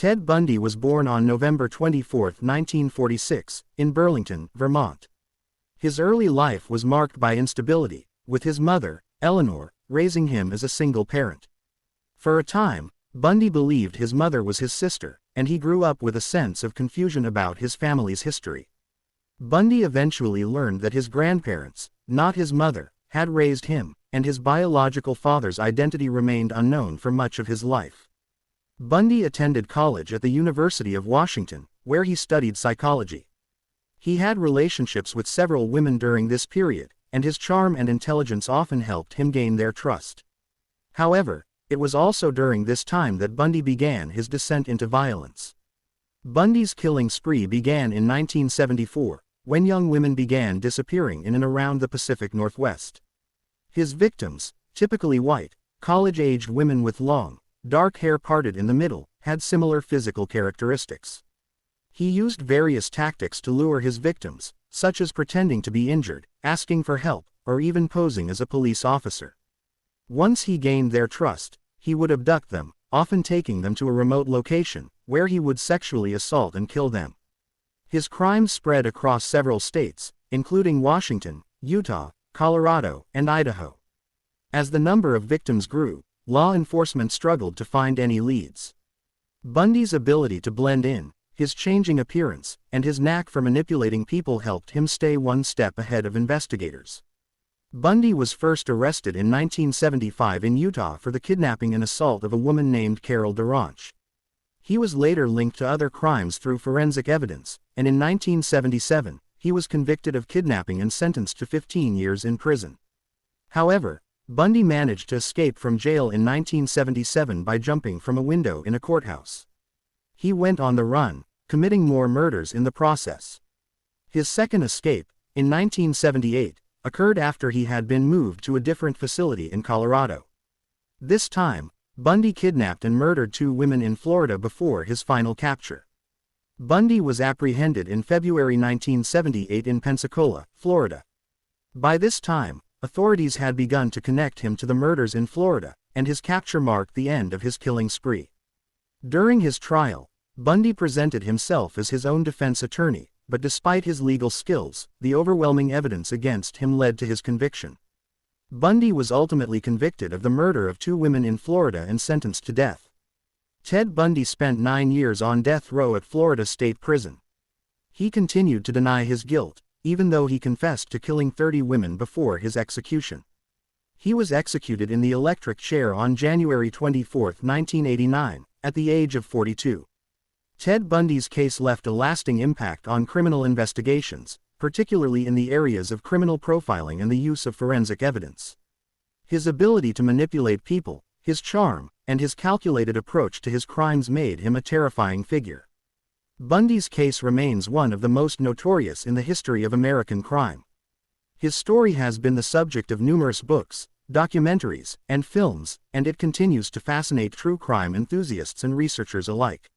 Ted Bundy was born on November 24, 1946, in Burlington, Vermont. His early life was marked by instability, with his mother, Eleanor, raising him as a single parent. For a time, Bundy believed his mother was his sister, and he grew up with a sense of confusion about his family's history. Bundy eventually learned that his grandparents, not his mother, had raised him, and his biological father's identity remained unknown for much of his life. Bundy attended college at the University of Washington, where he studied psychology. He had relationships with several women during this period, and his charm and intelligence often helped him gain their trust. However, it was also during this time that Bundy began his descent into violence. Bundy's killing spree began in 1974, when young women began disappearing in and around the Pacific Northwest. His victims, typically white, college-aged women with long, dark hair parted in the middle, had similar physical characteristics. He used various tactics to lure his victims, such as pretending to be injured, asking for help, or even posing as a police officer. Once he gained their trust, he would abduct them, often taking them to a remote location, where he would sexually assault and kill them. His crimes spread across several states, including Washington, Utah, Colorado, and Idaho. As the number of victims grew, law enforcement struggled to find any leads. Bundy's ability to blend in, his changing appearance, and his knack for manipulating people helped him stay one step ahead of investigators. Bundy was first arrested in 1975 in Utah for the kidnapping and assault of a woman named Carol Duranch. He was later linked to other crimes through forensic evidence, and in 1977, he was convicted of kidnapping and sentenced to 15 years in prison. However, Bundy managed to escape from jail in 1977 by jumping from a window in a courthouse. He went on the run, committing more murders in the process. His second escape, in 1978, occurred after he had been moved to a different facility in Colorado. This time, Bundy kidnapped and murdered 2 women in Florida before his final capture. Bundy was apprehended in February 1978 in Pensacola, Florida. By this time, authorities had begun to connect him to the murders in Florida, and his capture marked the end of his killing spree. During his trial, Bundy presented himself as his own defense attorney, but despite his legal skills, the overwhelming evidence against him led to his conviction. Bundy was ultimately convicted of the murder of 2 women in Florida and sentenced to death. Ted Bundy spent 9 years on death row at Florida State Prison. He continued to deny his guilt, even though he confessed to killing 30 women before his execution. He was executed in the electric chair on January 24, 1989, at the age of 42. Ted Bundy's case left a lasting impact on criminal investigations, particularly in the areas of criminal profiling and the use of forensic evidence. His ability to manipulate people, his charm, and his calculated approach to his crimes made him a terrifying figure. Bundy's case remains one of the most notorious in the history of American crime. His story has been the subject of numerous books, documentaries, and films, and it continues to fascinate true crime enthusiasts and researchers alike.